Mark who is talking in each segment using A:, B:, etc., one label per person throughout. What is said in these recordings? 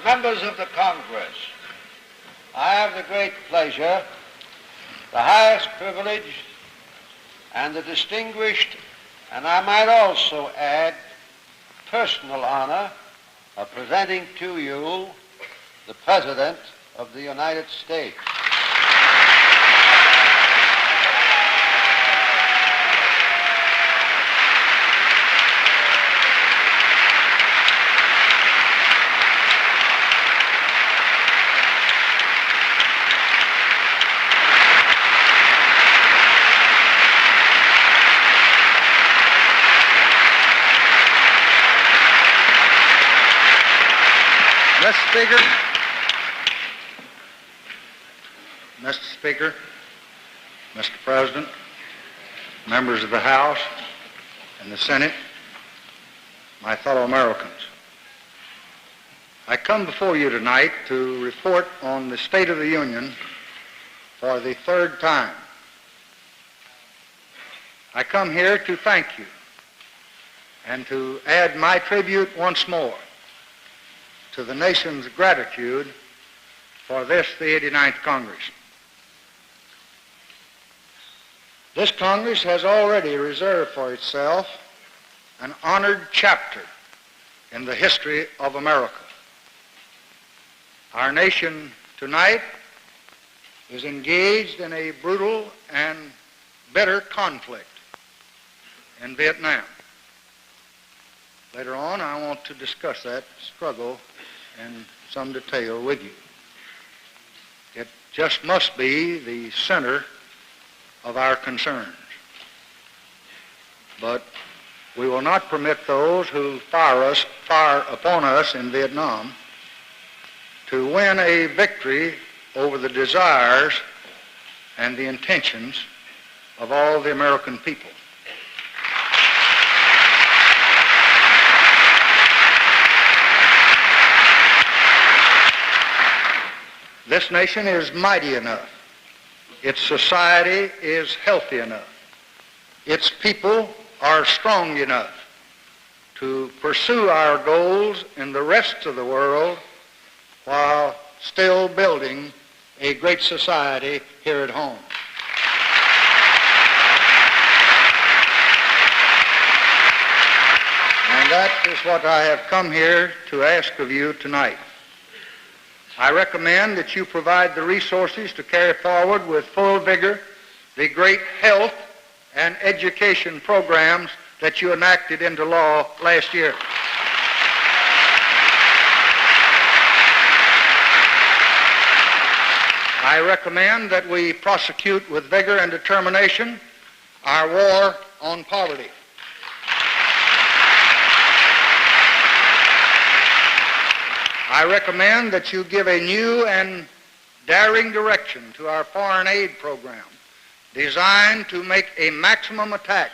A: Members of the Congress, I have the great pleasure, the highest privilege, and the distinguished, and I might also add, personal honor of presenting to you the President of the United States.
B: Mr. Speaker, Mr. President, members of the House and the Senate, my fellow Americans, I come before you tonight to report on the State of the Union for the third time. I come here to thank you and to add my tribute once more to the nation's gratitude for this, the 89th Congress. This Congress has already reserved for itself an honored chapter in the history of America. Our nation tonight is engaged in a brutal and bitter conflict in Vietnam. Later on, I want to discuss that struggle in some detail with you. It just must be the center of our concerns. But we will not permit those who fire upon us in Vietnam to win a victory over the desires and the intentions of all the American people. This nation is mighty enough. Its society is healthy enough. Its people are strong enough to pursue our goals in the rest of the world while still building a great society here at home. And that is what I have come here to ask of you tonight. I recommend that you provide the resources to carry forward with full vigor the great health and education programs that you enacted into law last year. I recommend that we prosecute with vigor and determination our war on poverty. I recommend that you give a new and daring direction to our foreign aid program designed to make a maximum attack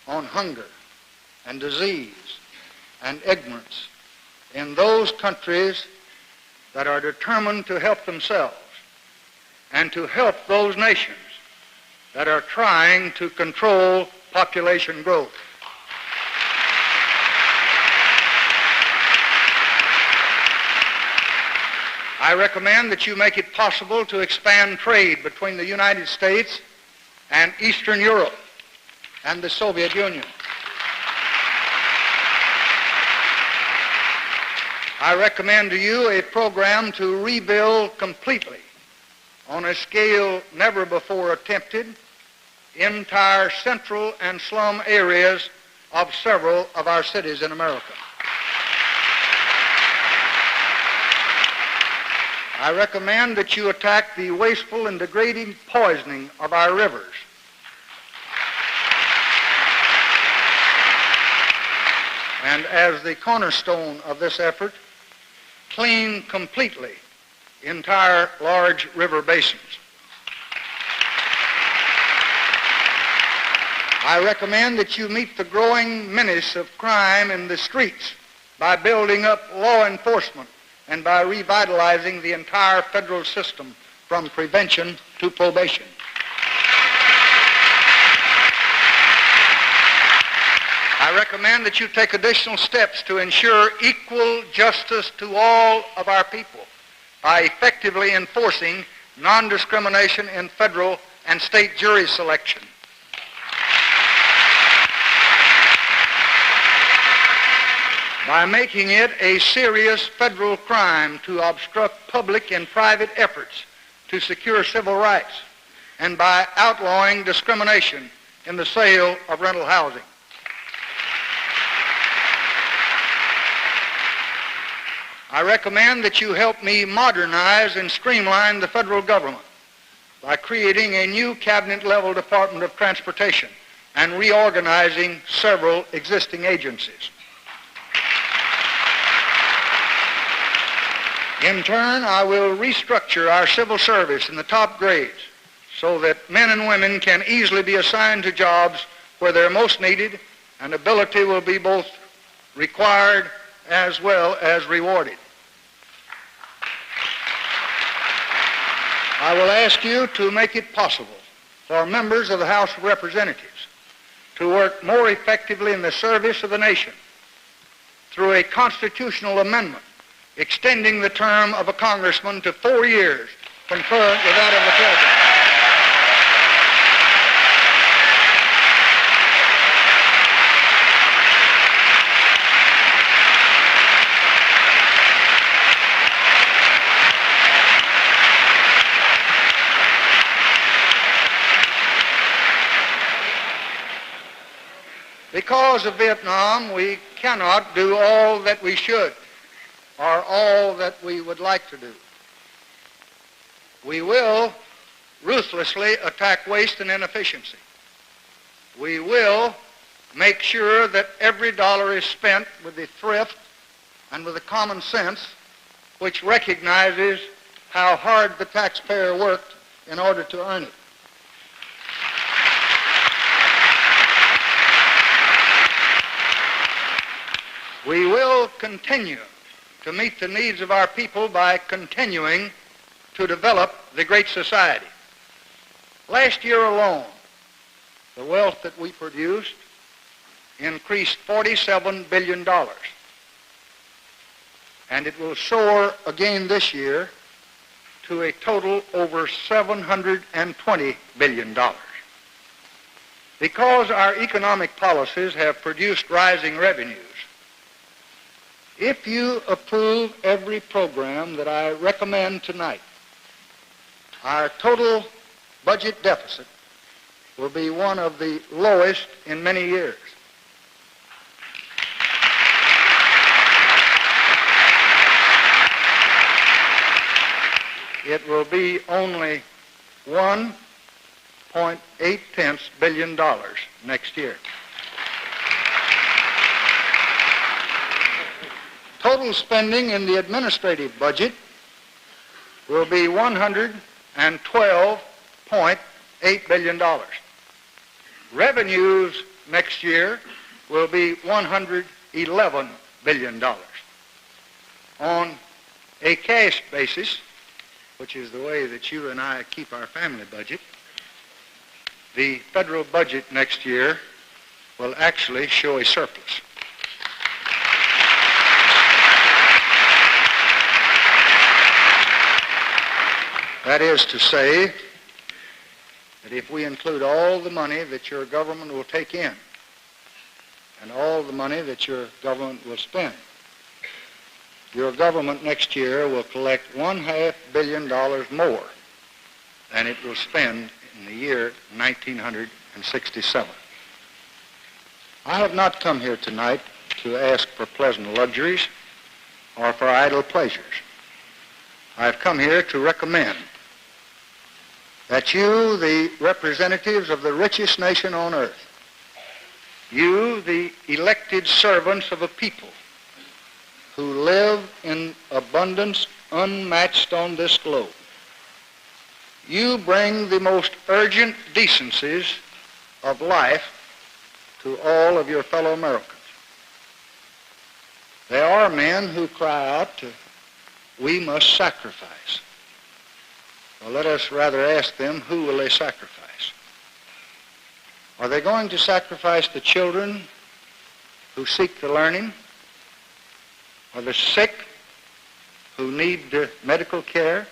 B: on hunger and disease and ignorance in those countries that are determined to help themselves and to help those nations that are trying to control population growth. I recommend that you make it possible to expand trade between the United States and Eastern Europe and the Soviet Union. I recommend to you a program to rebuild completely, on a scale never before attempted, entire central and slum areas of several of our cities in America. I recommend that you attack the wasteful and degrading poisoning of our rivers. And as the cornerstone of this effort, clean completely entire large river basins. I recommend that you meet the growing menace of crime in the streets by building up law enforcement and by revitalizing the entire federal system from prevention to probation. I recommend that you take additional steps to ensure equal justice to all of our people by effectively enforcing non-discrimination in federal and state jury selection. By making it a serious federal crime to obstruct public and private efforts to secure civil rights, and by outlawing discrimination in the sale of rental housing. I recommend that you help me modernize and streamline the federal government by creating a new cabinet-level Department of Transportation and reorganizing several existing agencies. In turn, I will restructure our civil service in the top grades so that men and women can easily be assigned to jobs where they're most needed, and ability will be both required as well as rewarded. I will ask you to make it possible for members of the House of Representatives to work more effectively in the service of the nation through a constitutional amendment extending the term of a congressman to 4 years, concurrent with that of the president. Because of Vietnam, we cannot do all that we should, or all that we would like to do. We will ruthlessly attack waste and inefficiency. We will make sure that every dollar is spent with the thrift and with the common sense which recognizes how hard the taxpayer worked in order to earn it. We will continue to meet the needs of our people by continuing to develop the Great Society. Last year alone, the wealth that we produced increased $47 billion, and it will soar again this year to a total over $720 billion. Because our economic policies have produced rising revenues, if you approve every program that I recommend tonight, our total budget deficit will be one of the lowest in many years. It will be only $1.8 billion next year. Total spending in the administrative budget will be $112.8 billion. Revenues next year will be $111 billion. On a cash basis, which is the way that you and I keep our family budget, the federal budget next year will actually show a surplus. That is to say that if we include all the money that your government will take in and all the money that your government will spend, your government next year will collect $1/2 billion more than it will spend in the year 1967. I have not come here tonight to ask for pleasant luxuries or for idle pleasures. I have come here to recommend that you, the representatives of the richest nation on earth, you, the elected servants of a people who live in abundance unmatched on this globe, you bring the most urgent decencies of life to all of your fellow Americans. There are men who cry out, we must sacrifice. Well, let us rather ask them, who will they sacrifice? Are they going to sacrifice the children who seek the learning, or the sick who need medical care,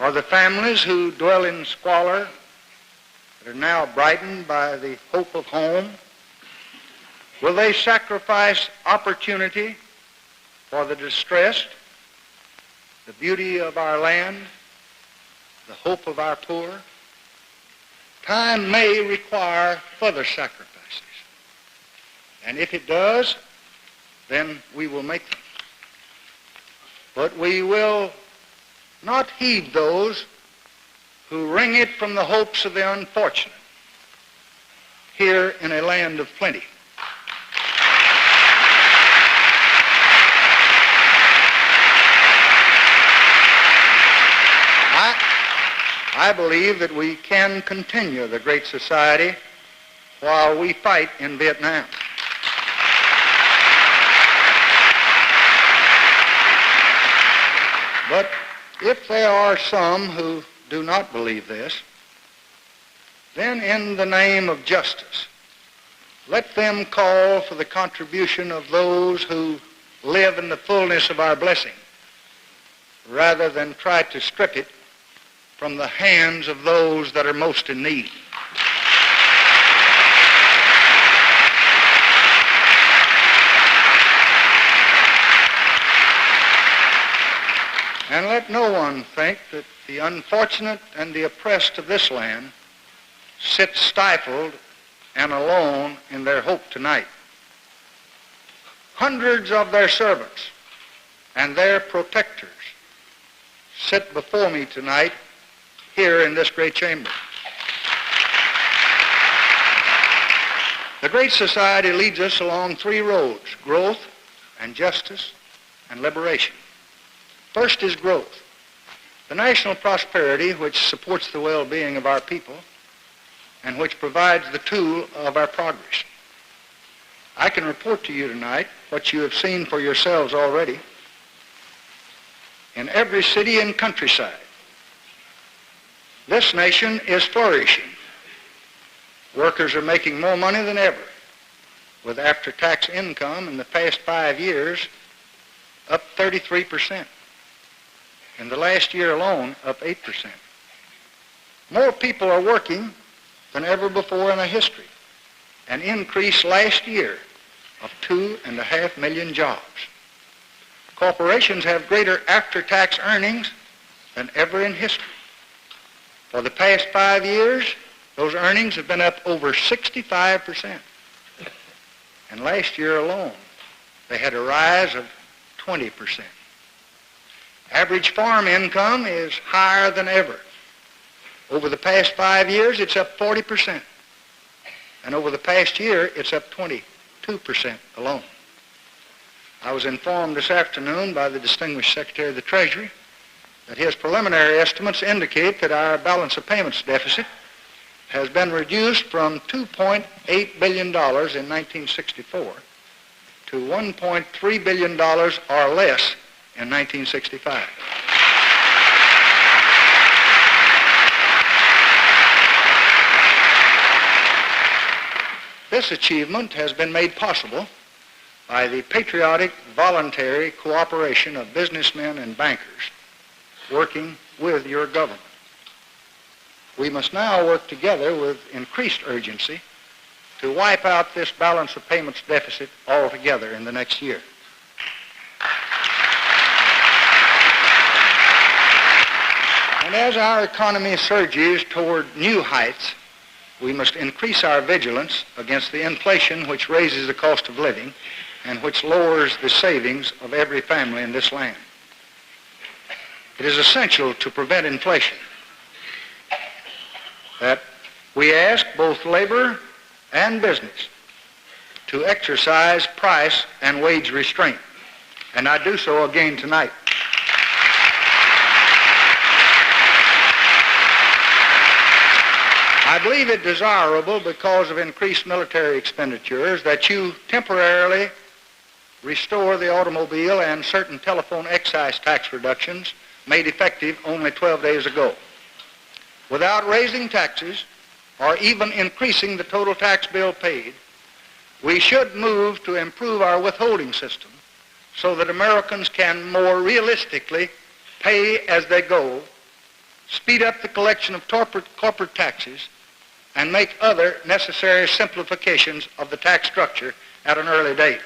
B: or the families who dwell in squalor that are now brightened by the hope of home? Will they sacrifice opportunity for the distressed, the beauty of our land, the hope of our poor? Time may require further sacrifices. And if it does, then we will make them. But we will not heed those who wring it from the hopes of the unfortunate here in a land of plenty. I believe that we can continue the Great Society while we fight in Vietnam. But if there are some who do not believe this, then in the name of justice, let them call for the contribution of those who live in the fullness of our blessing, rather than try to strip it from the hands of those that are most in need. And let no one think that the unfortunate and the oppressed of this land sit stifled and alone in their hope tonight. Hundreds of their servants and their protectors sit before me tonight here in this great chamber. The Great Society leads us along three roads: growth and justice and liberation. First is growth. The national prosperity which supports the well-being of our people and which provides the tool of our progress. I can report to you tonight what you have seen for yourselves already. In every city and countryside, this nation is flourishing. Workers are making more money than ever, with after-tax income in the past 5 years up 33%. In the last year alone, up 8%. More people are working than ever before in our history, an increase last year of 2.5 million jobs. Corporations have greater after-tax earnings than ever in history. For the past 5 years, those earnings have been up over 65%. And last year alone, they had a rise of 20%. Average farm income is higher than ever. Over the past 5 years, it's up 40%. And over the past year, it's up 22% alone. I was informed this afternoon by the distinguished Secretary of the Treasury that his preliminary estimates indicate that our balance of payments deficit has been reduced from $2.8 billion in 1964 to $1.3 billion or less in 1965. This achievement has been made possible by the patriotic, voluntary cooperation of businessmen and bankers working with your government. We must now work together with increased urgency to wipe out this balance of payments deficit altogether in the next year. And as our economy surges toward new heights, we must increase our vigilance against the inflation which raises the cost of living and which lowers the savings of every family in this land. It is essential to prevent inflation that we ask both labor and business to exercise price and wage restraint, and I do so again tonight. I believe it desirable, because of increased military expenditures, that you temporarily restore the automobile and certain telephone excise tax reductions made effective only 12 days ago, without raising taxes or even increasing the total tax bill paid. we should move to improve our withholding system so that Americans can more realistically pay as they go, speed up the collection of corporate taxes, and make other necessary simplifications of the tax structure at an early date.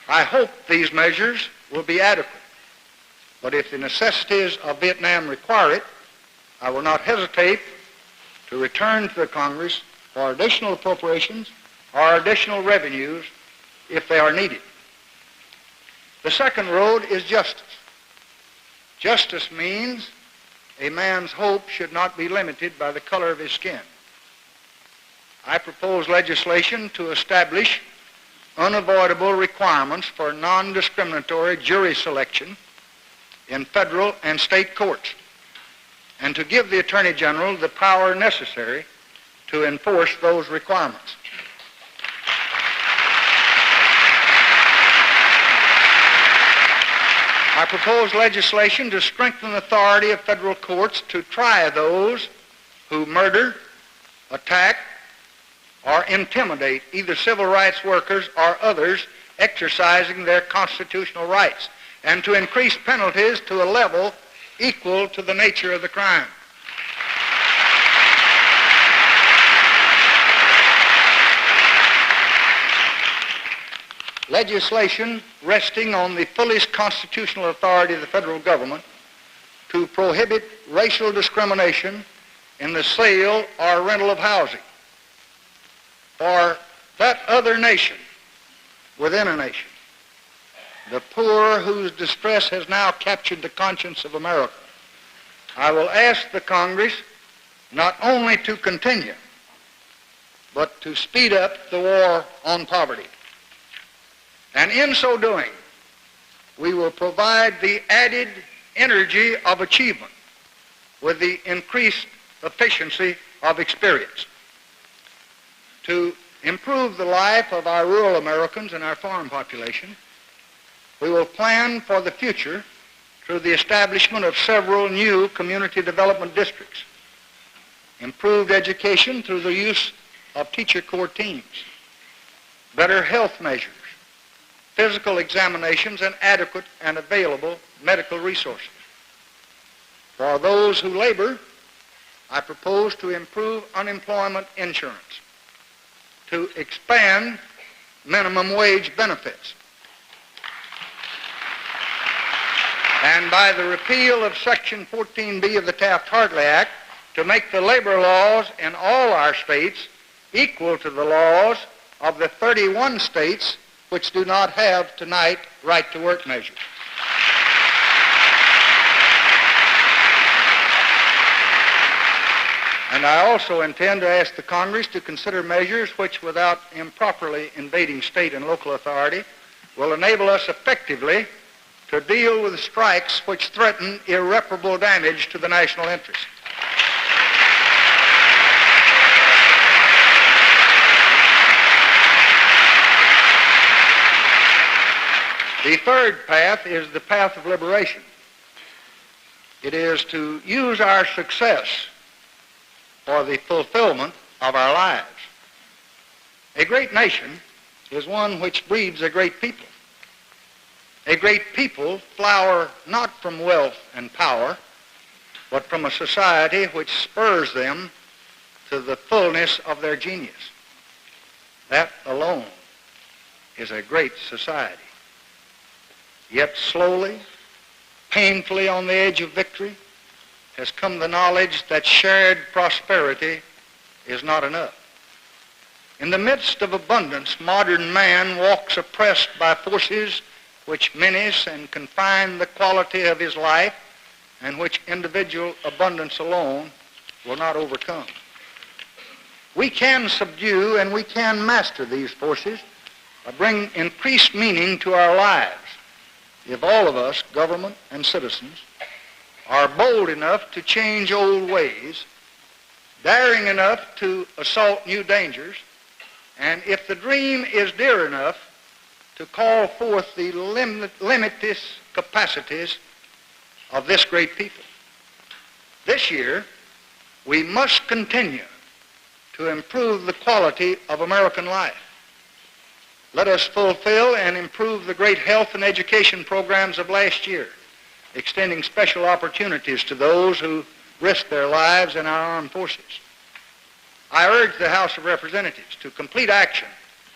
B: I hope these measures will be adequate, but if the necessities of Vietnam require it, I will not hesitate to return to the Congress for additional appropriations or additional revenues if they are needed. The second road is justice. Justice means a man's hope should not be limited by the color of his skin. I propose legislation to establish unavoidable requirements for non-discriminatory jury selection in federal and state courts, and to give the Attorney General the power necessary to enforce those requirements. I propose legislation to strengthen the authority of federal courts to try those who murder, attack, or intimidate either civil rights workers or others exercising their constitutional rights, and to increase penalties to a level equal to the nature of the crime. Legislation resting on the fullest constitutional authority of the federal government to prohibit racial discrimination in the sale or rental of housing. For that other nation within a nation, the poor whose distress has now captured the conscience of America, I will ask the Congress not only to continue, but to speed up the war on poverty. And in so doing, we will provide the added energy of achievement with the increased efficiency of experience. To improve the life of our rural Americans and our farm population, we will plan for the future through the establishment of several new community development districts, improved education through the use of teacher corps teams, better health measures, physical examinations, and adequate and available medical resources. For those who labor, I propose to improve unemployment insurance, to expand minimum wage benefits, and by the repeal of Section 14B of the Taft-Hartley Act, to make the labor laws in all our states equal to the laws of the 31 states which do not have tonight right-to-work measures. And I also intend to ask the Congress to consider measures which, without improperly invading state and local authority, will enable us effectively to deal with strikes which threaten irreparable damage to the national interest. The third path is the path of liberation. It is to use our success for the fulfillment of our lives. A great nation is one which breeds a great people. A great people flower not from wealth and power, but from a society which spurs them to the fullness of their genius. That alone is a great society. Yet slowly, painfully on the edge of victory, has come the knowledge that shared prosperity is not enough. In the midst of abundance, modern man walks oppressed by forces which menace and confine the quality of his life, and which individual abundance alone will not overcome. We can subdue and we can master these forces by bringing increased meaning to our lives if all of us, government and citizens, are bold enough to change old ways, daring enough to assault new dangers, and if the dream is dear enough to call forth the limitless capacities of this great people. This year, we must continue to improve the quality of American life. let us fulfill and improve the great health and education programs of last year, extending special opportunities to those who risk their lives in our armed forces. I urge the House of Representatives to complete action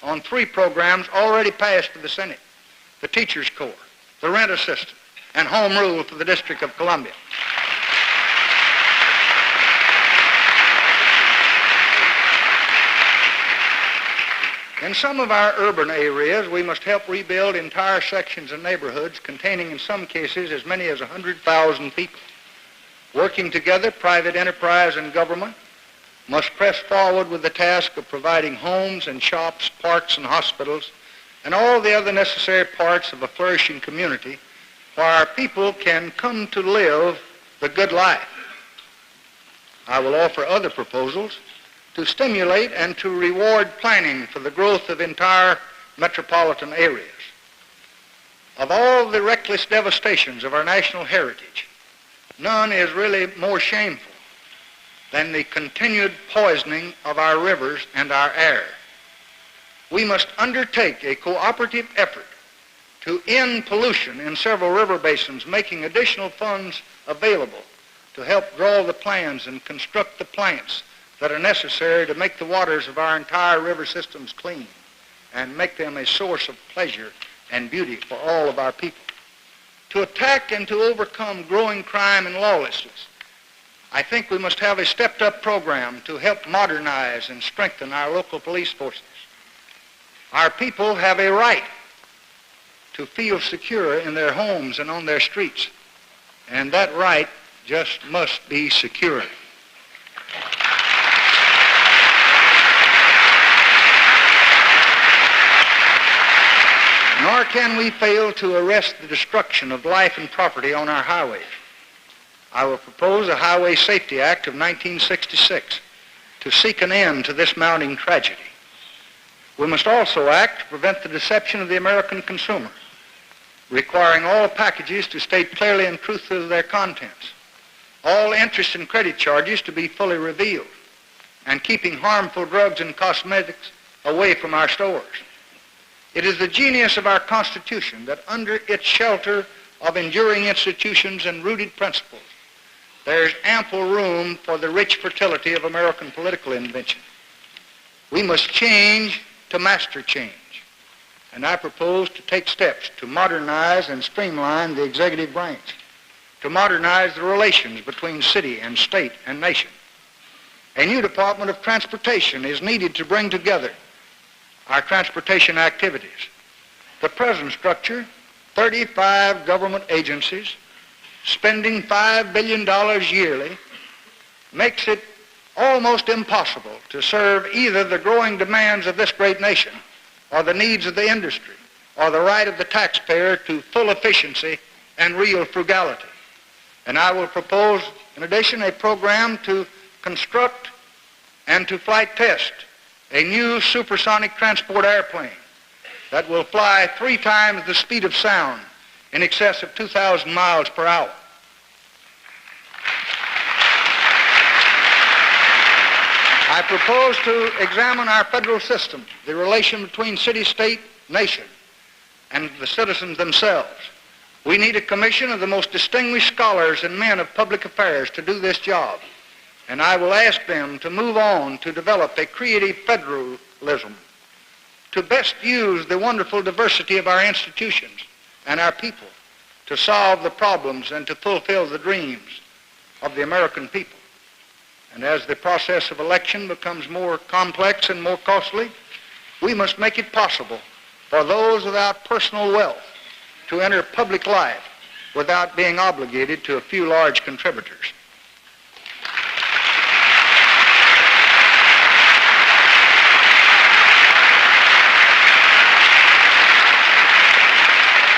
B: on 3 programs already passed to the Senate: the Teachers Corps, the Rent Assistance, and Home Rule for the District of Columbia. In some of our urban areas, we must help rebuild entire sections of neighborhoods containing, in some cases, as many as 100,000 people. Working together, private enterprise and government must press forward with the task of providing homes and shops, parks and hospitals, and all the other necessary parts of a flourishing community where our people can come to live the good life. I will offer other proposals to stimulate and to reward planning for the growth of entire metropolitan areas. Of all the reckless devastations of our national heritage, none is really more shameful than the continued poisoning of our rivers and our air. We must undertake a cooperative effort to end pollution in several river basins, making additional funds available to help draw the plans and construct the plants that are necessary to make the waters of our entire river systems clean and make them a source of pleasure and beauty for all of our people. To attack and to overcome growing crime and lawlessness, I think we must have a stepped-up program to help modernize and strengthen our local police forces. Our people have a right to feel secure in their homes and on their streets, and that right just must be secured. Nor can we fail to arrest the destruction of life and property on our highways. I will propose a Highway Safety Act of 1966 to seek an end to this mounting tragedy. We must also act to prevent the deception of the American consumer, requiring all packages to state clearly and truthfully their contents, all interest and credit charges to be fully revealed, and keeping harmful drugs and cosmetics away from our stores. It is the genius of our Constitution that under its shelter of enduring institutions and rooted principles, there is ample room for the rich fertility of American political invention. We must change to master change, and I propose to take steps to modernize and streamline the executive branch, to modernize the relations between city and state and nation. A new Department of Transportation is needed to bring together our transportation activities. The present structure, 35 government agencies, spending $5 billion yearly, makes it almost impossible to serve either the growing demands of this great nation or the needs of the industry or the right of the taxpayer to full efficiency and real frugality. And I will propose, in addition, a program to construct and to flight test a new supersonic transport airplane that will fly 3 times the speed of sound in excess of 2,000 miles per hour. I propose to examine our federal system, the relation between city, state, nation, and the citizens themselves. We need a commission of the most distinguished scholars and men of public affairs to do this job, and I will ask them to move on to develop a creative federalism, to best use the wonderful diversity of our institutions and our people to solve the problems and to fulfill the dreams of the American people. And as the process of election becomes more complex and more costly, we must make it possible for those without personal wealth to enter public life without being obligated to a few large contributors.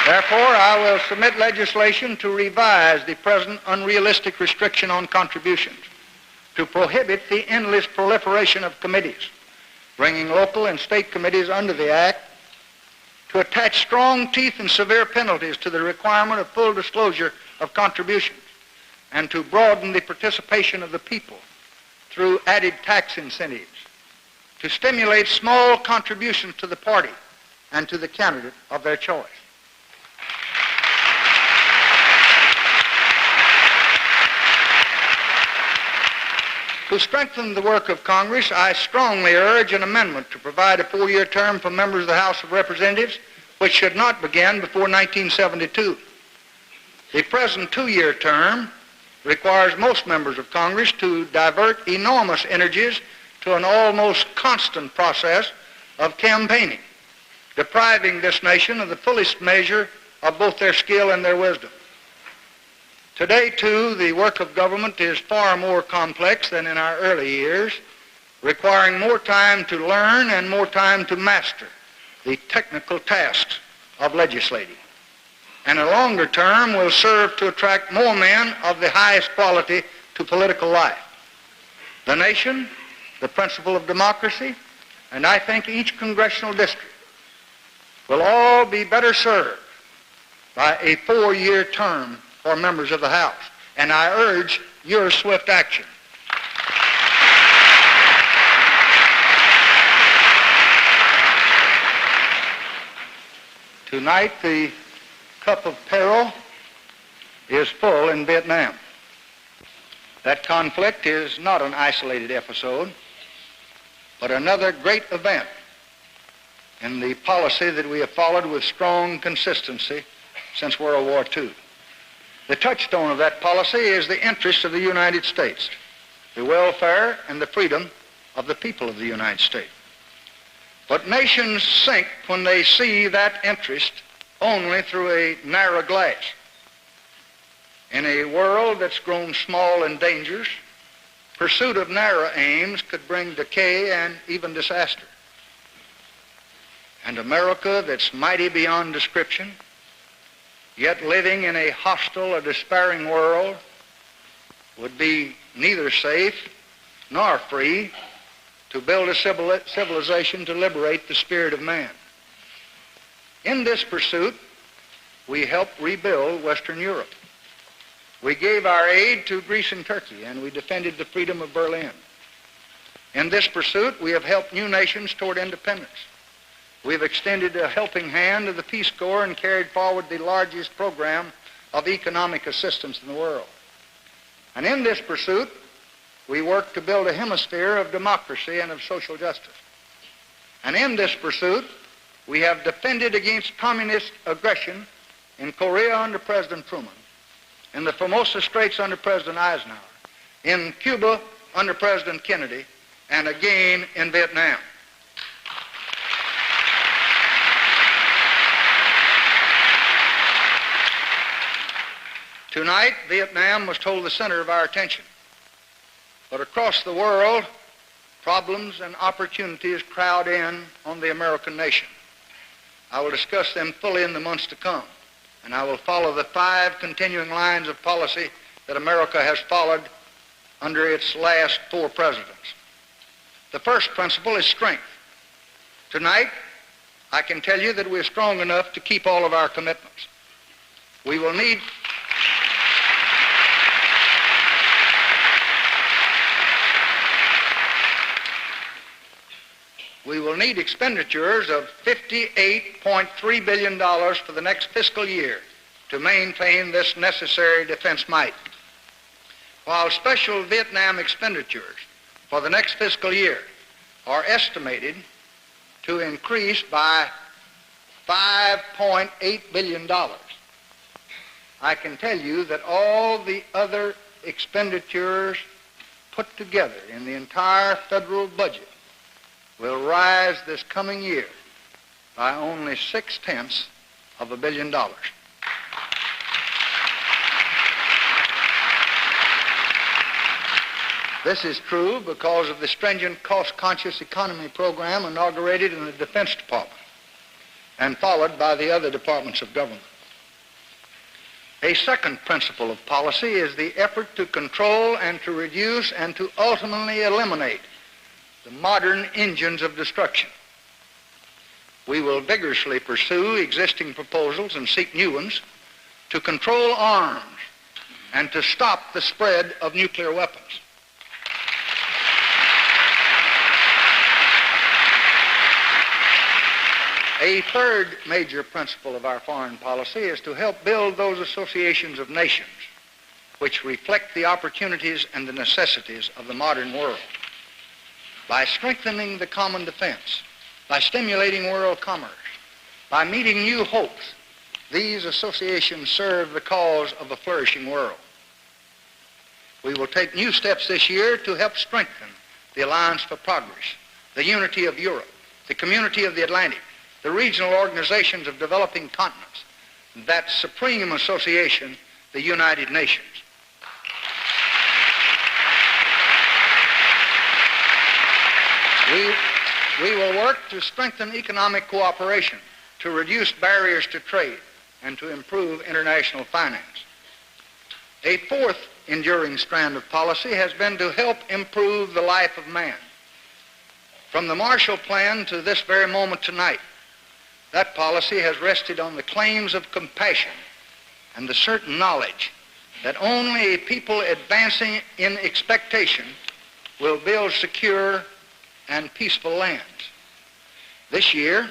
B: Therefore, I will submit legislation to revise the present unrealistic restriction on contributions, to prohibit the endless proliferation of committees, bringing local and state committees under the Act, to attach strong teeth and severe penalties to the requirement of full disclosure of contributions, and to broaden the participation of the people through added tax incentives, to stimulate small contributions to the party and to the candidate of their choice. To strengthen the work of Congress, I strongly urge an amendment to provide a 4-year term for members of the House of Representatives, which should not begin before 1972. The present 2-year term requires most members of Congress to divert enormous energies to an almost constant process of campaigning, depriving this nation of the fullest measure of both their skill and their wisdom. Today, too, the work of government is far more complex than in our early years, requiring more time to learn and more time to master the technical tasks of legislating. And a longer term will serve to attract more men of the highest quality to political life. The nation, the principle of democracy, and I think each congressional district will all be better served by a 4-year term for members of the House. And I urge your swift action. Tonight, the cup of peril is full in Vietnam. That conflict is not an isolated episode, but another great event in the policy that we have followed with strong consistency since World War II. The touchstone of that policy is the interests of the United States, the welfare and the freedom of the people of the United States. But nations sink when they see that interest only through a narrow glass. In a world that's grown small and dangerous, pursuit of narrow aims could bring decay and even disaster. And America, that's mighty beyond description, yet living in a hostile or despairing world, would be neither safe nor free to build a civilization to liberate the spirit of man. In this pursuit, we helped rebuild Western Europe. We gave our aid to Greece and Turkey, and we defended the freedom of Berlin. In this pursuit, we have helped new nations toward independence. We have extended a helping hand to the Peace Corps and carried forward the largest program of economic assistance in the world. And in this pursuit, we work to build a hemisphere of democracy and of social justice. And in this pursuit, we have defended against communist aggression in Korea under President Truman, in the Formosa Straits under President Eisenhower, in Cuba under President Kennedy, and again in Vietnam. Tonight, Vietnam must hold the center of our attention. But across the world, problems and opportunities crowd in on the American nation. I will discuss them fully in the months to come, and I will follow the 5 continuing lines of policy that America has followed under its last 4 presidents. The first principle is strength. Tonight, I can tell you that we are strong enough to keep all of our commitments. We will need expenditures of $58.3 billion for the next fiscal year to maintain this necessary defense might. While special Vietnam expenditures for the next fiscal year are estimated to increase by $5.8 billion, I can tell you that all the other expenditures put together in the entire federal budget will rise this coming year by only 0.6 billion. This is true because of the stringent cost-conscious economy program inaugurated in the Defense Department and followed by the other departments of government. A second principle of policy is the effort to control and to reduce and to ultimately eliminate the modern engines of destruction. We will vigorously pursue existing proposals and seek new ones to control arms and to stop the spread of nuclear weapons. A third major principle of our foreign policy is to help build those associations of nations which reflect the opportunities and the necessities of the modern world. By strengthening the common defense, by stimulating world commerce, by meeting new hopes, these associations serve the cause of a flourishing world. We will take new steps this year to help strengthen the Alliance for Progress, the unity of Europe, the Community of the Atlantic, the regional organizations of developing continents, that supreme association, the United Nations. We will work to strengthen economic cooperation, to reduce barriers to trade, and to improve international finance. A fourth enduring strand of policy has been to help improve the life of man. From the Marshall Plan to this very moment tonight, that policy has rested on the claims of compassion and the certain knowledge that only a people advancing in expectation will build secure and peaceful lands. This year,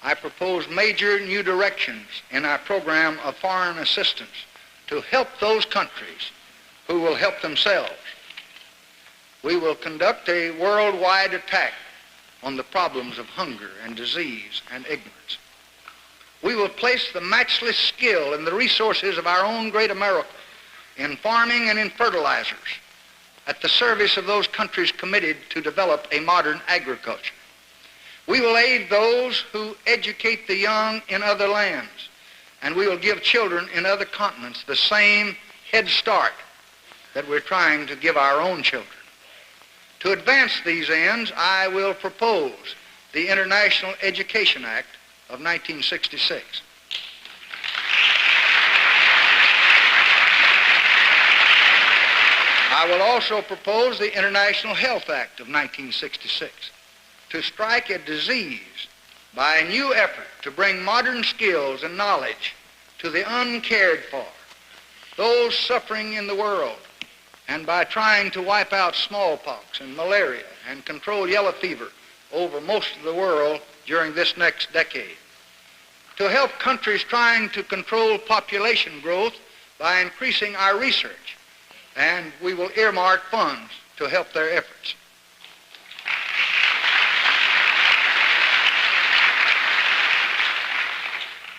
B: I propose major new directions in our program of foreign assistance to help those countries who will help themselves. We will conduct a worldwide attack on the problems of hunger and disease and ignorance. We will place the matchless skill and the resources of our own great America in farming and in fertilizers at the service of those countries committed to develop a modern agriculture. We will aid those who educate the young in other lands, and we will give children in other continents the same head start that we're trying to give our own children. To advance these ends, I will propose the International Education Act of 1966. I will also propose the International Health Act of 1966 to strike at disease by a new effort to bring modern skills and knowledge to the uncared for, those suffering in the world, and by trying to wipe out smallpox and malaria and control yellow fever over most of the world during this next decade. To help countries trying to control population growth by increasing our research, and we will earmark funds to help their efforts.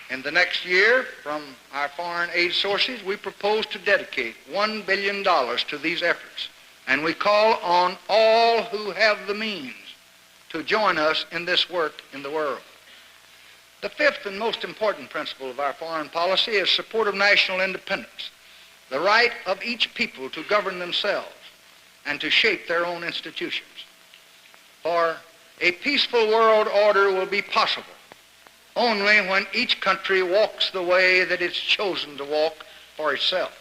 B: In the next year, from our foreign aid sources, we propose to dedicate $1 billion to these efforts, and we call on all who have the means to join us in this work in the world. The fifth and most important principle of our foreign policy is support of national independence, the right of each people to govern themselves and to shape their own institutions. For a peaceful world order will be possible only when each country walks the way that it's chosen to walk for itself.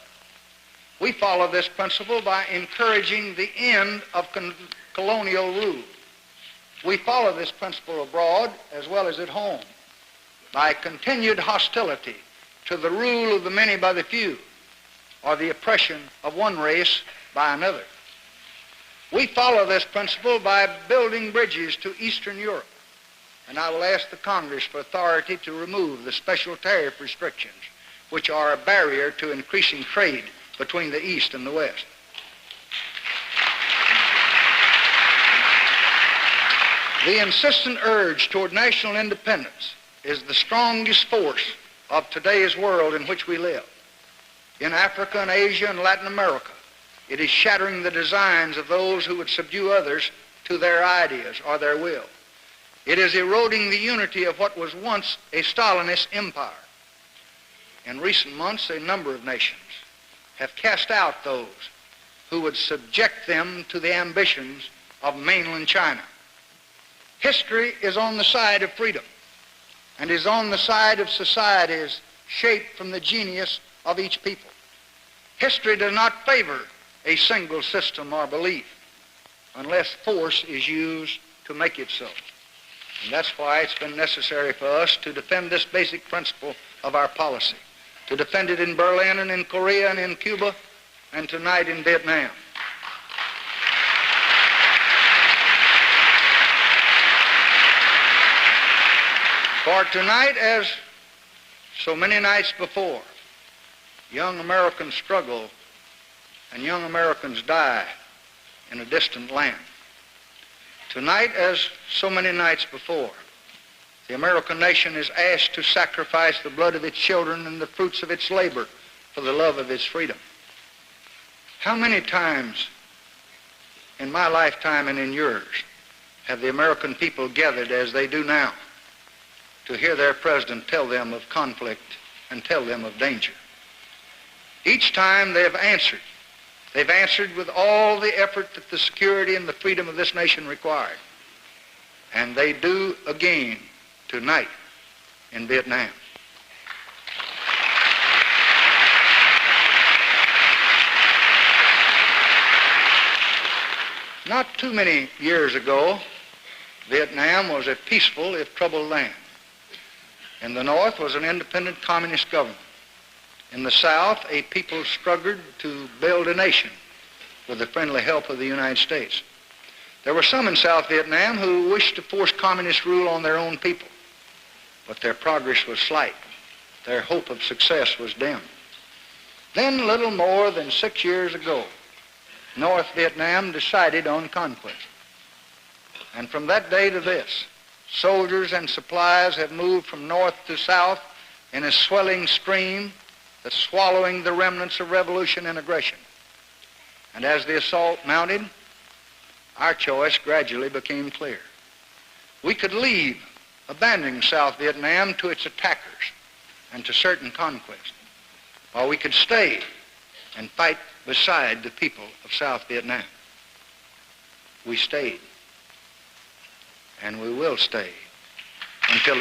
B: We follow this principle by encouraging the end of colonial rule. We follow this principle abroad as well as at home by continued hostility to the rule of the many by the few or the oppression of one race by another. We follow this principle by building bridges to Eastern Europe, and I will ask the Congress for authority to remove the special tariff restrictions which are a barrier to increasing trade between the East and the West. The insistent urge toward national independence is the strongest force of today's world in which we live. In Africa and Asia and Latin America, it is shattering the designs of those who would subdue others to their ideas or their will. It is eroding the unity of what was once a Stalinist empire. In recent months, a number of nations have cast out those who would subject them to the ambitions of mainland China. History is on the side of freedom and is on the side of societies shaped from the genius of each people. History does not favor a single system or belief unless force is used to make it so. And that's why it's been necessary for us to defend this basic principle of our policy, to defend it in Berlin and in Korea and in Cuba, and tonight in Vietnam. For tonight, as so many nights before, young Americans struggle and young Americans die in a distant land. Tonight, as so many nights before, the American nation is asked to sacrifice the blood of its children and the fruits of its labor for the love of its freedom. How many times in my lifetime and in yours have the American people gathered as they do now to hear their president tell them of conflict and tell them of danger? Each time they have answered. They've answered with all the effort that the security and the freedom of this nation required. And they do again tonight in Vietnam. Not too many years ago, Vietnam was a peaceful, if troubled, land. In the north was an independent communist government. In the south, a people struggled to build a nation with the friendly help of the United States. There were some in South Vietnam who wished to force communist rule on their own people, but their progress was slight. Their hope of success was dim. Then, little more than 6 years ago, North Vietnam decided on conquest. And from that day to this, soldiers and supplies have moved from north to south in a swelling stream that's swallowing the remnants of revolution and aggression. And as the assault mounted, our choice gradually became clear. We could leave, abandoning South Vietnam to its attackers and to certain conquest, or we could stay and fight beside the people of South Vietnam. We stayed, and we will stay until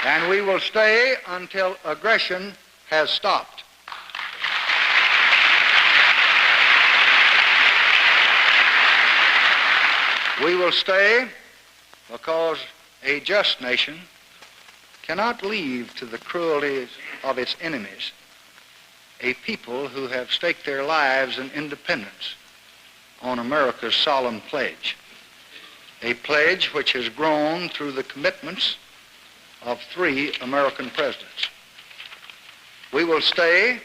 B: and we will stay until aggression has stopped. We will stay because a just nation cannot leave to the cruelties of its enemies a people who have staked their lives and independence on America's solemn pledge, a pledge which has grown through the commitments of 3 American presidents. We will stay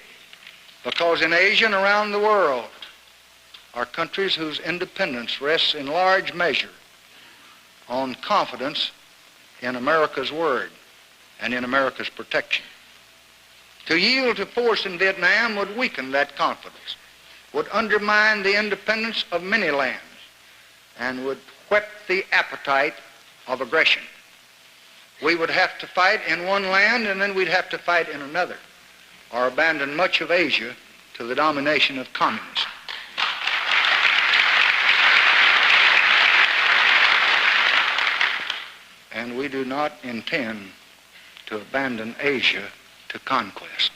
B: because in Asia and around the world are countries whose independence rests in large measure on confidence in America's word and in America's protection. To yield to force in Vietnam would weaken that confidence, would undermine the independence of many lands, and would whet the appetite of aggression. We would have to fight in one land, and then we'd have to fight in another, or abandon much of Asia to the domination of communism. And we do not intend to abandon Asia to conquest.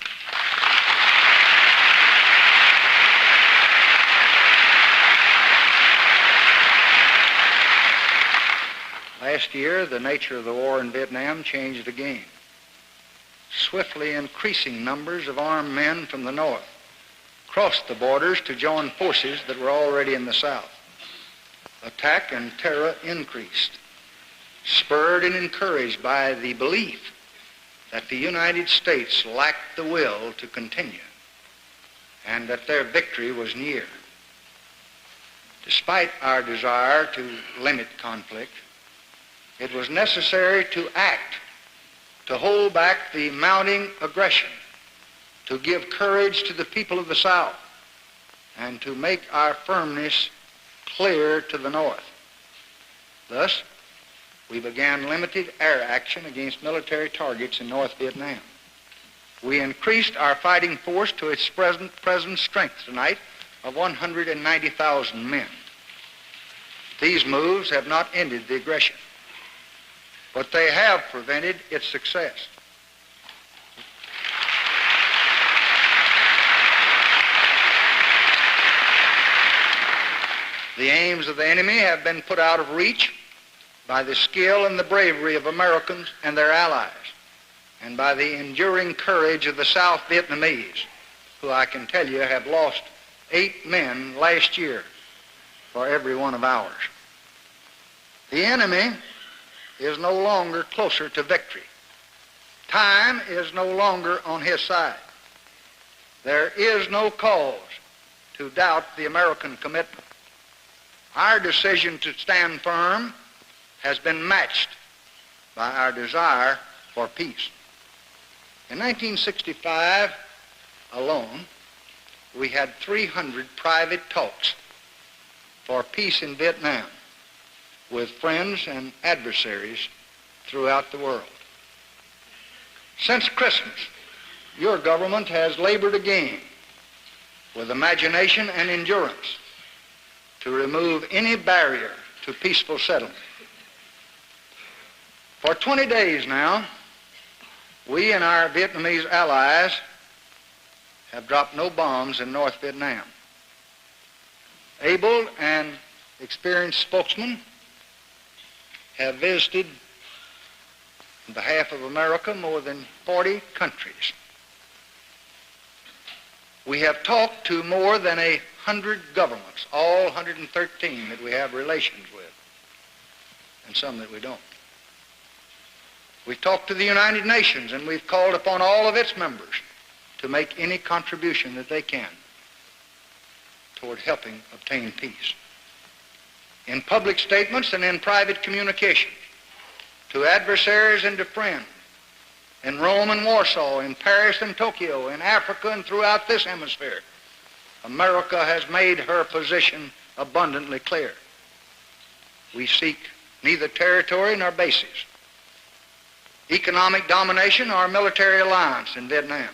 B: Last year, the nature of the war in Vietnam changed again. Swiftly increasing numbers of armed men from the north crossed the borders to join forces that were already in the south. Attack and terror increased, spurred and encouraged by the belief that the United States lacked the will to continue and that their victory was near. Despite our desire to limit conflict, it was necessary to act, to hold back the mounting aggression, to give courage to the people of the South, and to make our firmness clear to the North. Thus, we began limited air action against military targets in North Vietnam. We increased our fighting force to its present strength tonight of 190,000 men. These moves have not ended the aggression, but they have prevented its success. The aims of the enemy have been put out of reach by the skill and the bravery of Americans and their allies. and by the enduring courage of the South Vietnamese, who I can tell you have lost 8 men last year for every one of ours. The enemy is no longer closer to victory. Time is no longer on his side. There is no cause to doubt the American commitment. Our decision to stand firm has been matched by our desire for peace. In 1965 alone, we had 300 private talks for peace in Vietnam with friends and adversaries throughout the world. Since Christmas, your government has labored again with imagination and endurance to remove any barrier to peaceful settlement. For 20 days now, we and our Vietnamese allies have dropped no bombs in North Vietnam. Able and experienced spokesmen have visited on behalf of America more than 40 countries. We have talked to more than 100 governments, all 113 that we have relations with, and some that we don't. We've talked to the United Nations, and we've called upon all of its members to make any contribution that they can toward helping obtain peace. In public statements and in private communications, to adversaries and to friends, in Rome and Warsaw, in Paris and Tokyo, in Africa and throughout this hemisphere, America has made her position abundantly clear. We seek neither territory nor bases, economic domination or military alliance in Vietnam.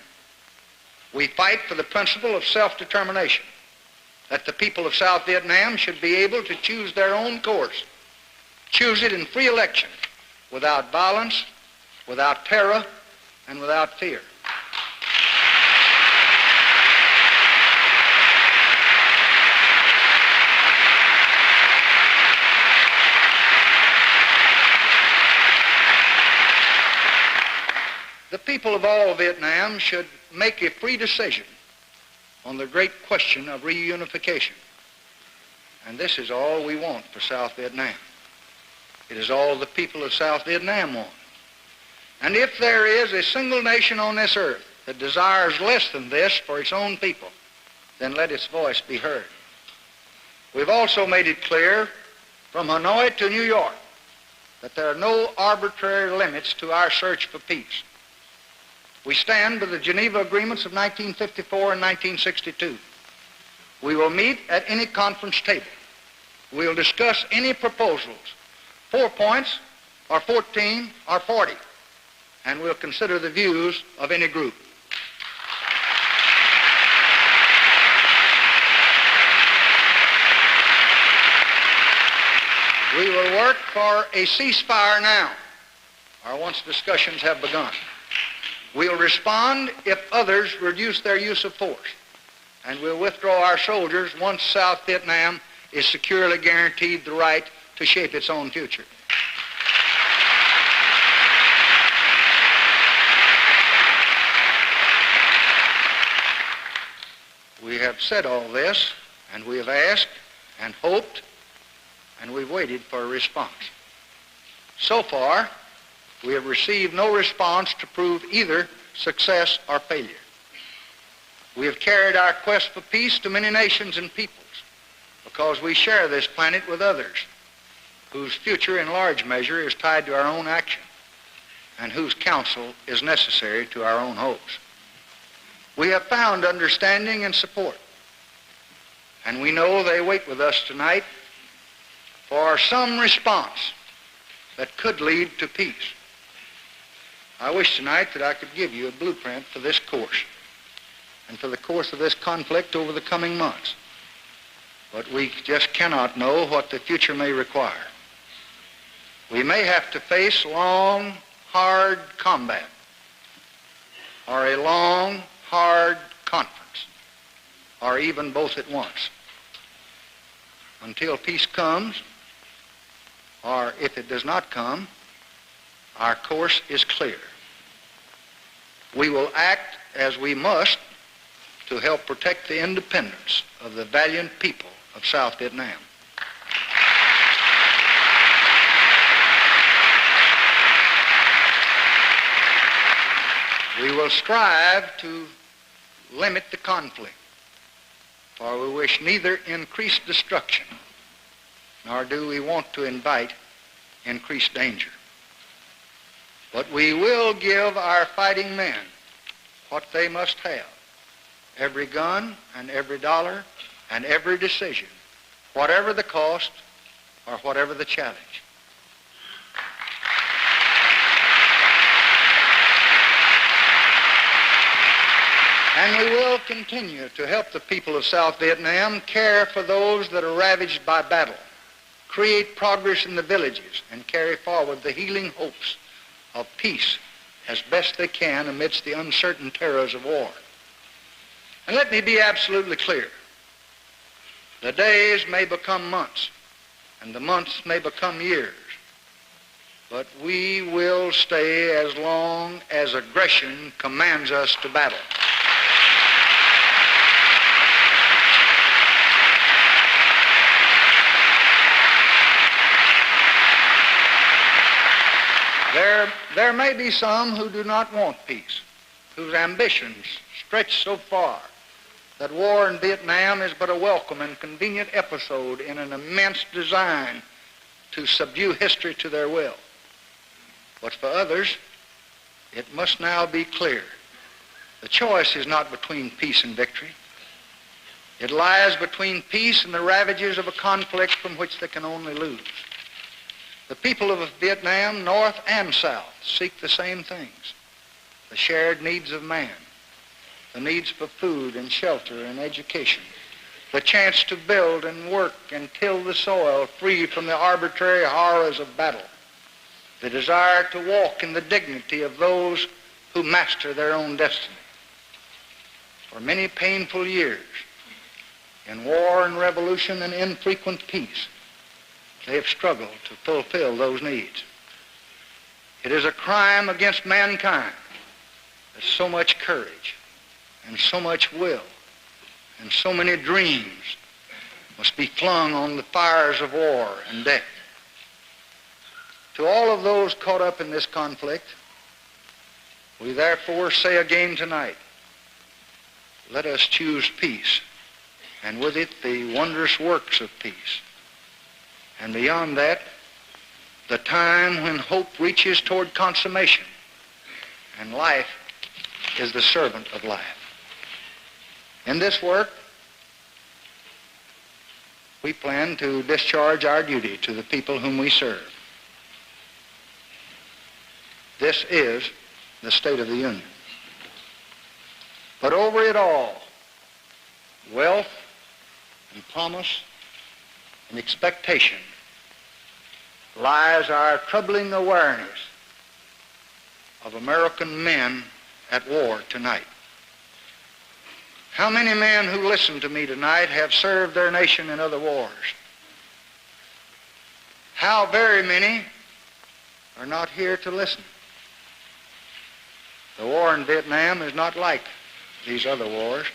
B: We fight for the principle of self-determination, that the people of South Vietnam should be able to choose their own course, choose it in free election, without violence, without terror, and without fear. The people of all Vietnam should make a free decision on the great question of reunification. And this is all we want for South Vietnam. It is all the people of South Vietnam want. And if there is a single nation on this earth that desires less than this for its own people, then let its voice be heard. We've also made it clear from Hanoi to New York that there are no arbitrary limits to our search for peace. We stand by the Geneva Agreements of 1954 and 1962. We will meet at any conference table. We'll discuss any proposals, 4 points or 14 or 40, and we'll consider the views of any group. We will work for a ceasefire now, or once discussions have begun. We'll respond if others reduce their use of force, and we'll withdraw our soldiers once South Vietnam is securely guaranteed the right to shape its own future. We have said all this, and we have asked and hoped, and we've waited for a response. So far, we have received no response to prove either success or failure. We have carried our quest for peace to many nations and peoples because we share this planet with others whose future in large measure is tied to our own action and whose counsel is necessary to our own hopes. We have found understanding and support, and we know they wait with us tonight for some response that could lead to peace. I wish tonight that I could give you a blueprint for this course and for the course of this conflict over the coming months. But we just cannot know what the future may require. We may have to face long, hard combat or a long, hard conference, or even both at once. Until peace comes, or if it does not come, our course is clear. we will act as we must to help protect the independence of the valiant people of South Vietnam. We will strive to limit the conflict, for we wish neither increased destruction, nor do we want to invite increased danger. But we will give our fighting men what they must have: every gun and every dollar and every decision, whatever the cost or whatever the challenge. And we will continue to help the people of South Vietnam care for those that are ravaged by battle, create progress in the villages, and carry forward the healing hopes of peace as best they can amidst the uncertain terrors of war. And let me be absolutely clear. The days may become months, and the months may become years, but we will stay as long as aggression commands us to battle. There may be some who do not want peace, whose ambitions stretch so far that war in Vietnam is but a welcome and convenient episode in an immense design to subdue history to their will. But for others, it must now be clear: the choice is not between peace and victory. It lies between peace and the ravages of a conflict from which they can only lose. The people of Vietnam, North and South, seek the same things: the shared needs of man, the needs for food and shelter and education, the chance to build and work and till the soil free from the arbitrary horrors of battle, the desire to walk in the dignity of those who master their own destiny. For many painful years, in war and revolution and infrequent peace, they have struggled to fulfill those needs. It is a crime against mankind that so much courage and so much will and so many dreams must be flung on the fires of war and death. To all of those caught up in this conflict, we therefore say again tonight: let us choose peace, and with it the wondrous works of peace. And beyond that, the time when hope reaches toward consummation, and life is the servant of life. In this work, we plan to discharge our duty to the people whom we serve. This is the State of the Union. But over it all, wealth and promise and expectation, lies our troubling awareness of American men at war tonight. How many men who listen to me tonight have served their nation in other wars? How very many are not here to listen? The war in Vietnam is not like these other wars.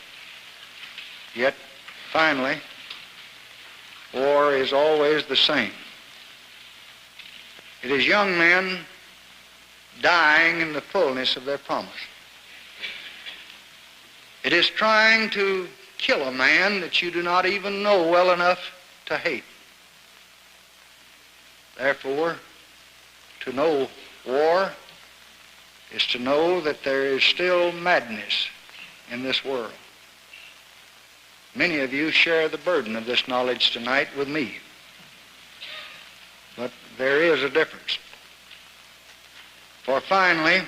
B: Yet, finally, war is always the same. It is young men dying in the fullness of their promise. It is trying to kill a man that you do not even know well enough to hate. Therefore, to know war is to know that there is still madness in this world. Many of you share the burden of this knowledge tonight with me. But there is a difference. For finally,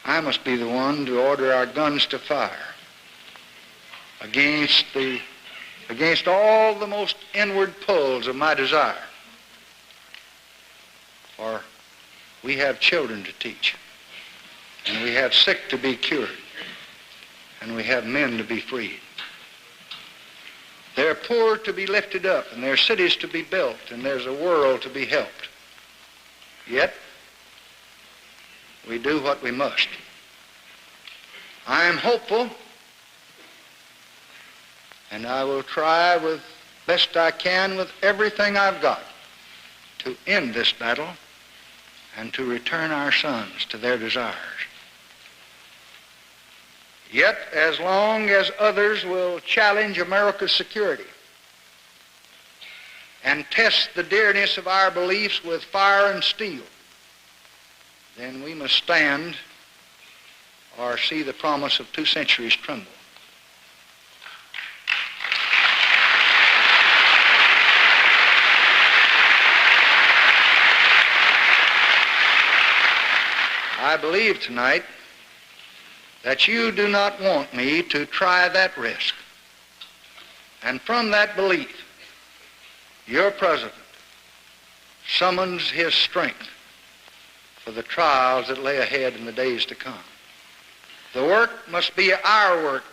B: I must be the one to order our guns to fire against all the most inward pulls of my desire. For we have children to teach, and we have sick to be cured, and we have men to be freed. There are poor to be lifted up, and there are cities to be built, and there's a world to be helped. Yet, we do what we must. I am hopeful, and I will try with best I can with everything I've got to end this battle and to return our sons to their desires. Yet, as long as others will challenge America's security and test the dearness of our beliefs with fire and steel, then we must stand or see the promise of 2 centuries tremble. I believe tonight that you do not want me to try that risk. And from that belief, your president summons his strength for the trials that lay ahead in the days to come. The work must be our work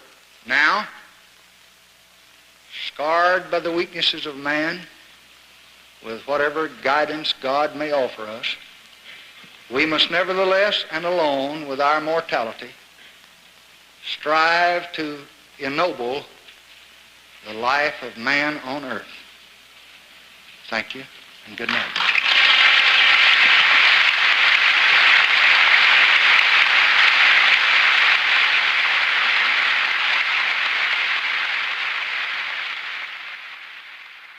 B: now, scarred by the weaknesses of man, with whatever guidance God may offer us. We must nevertheless, and alone with our mortality, strive to ennoble the life of man on earth. Thank you, and good night.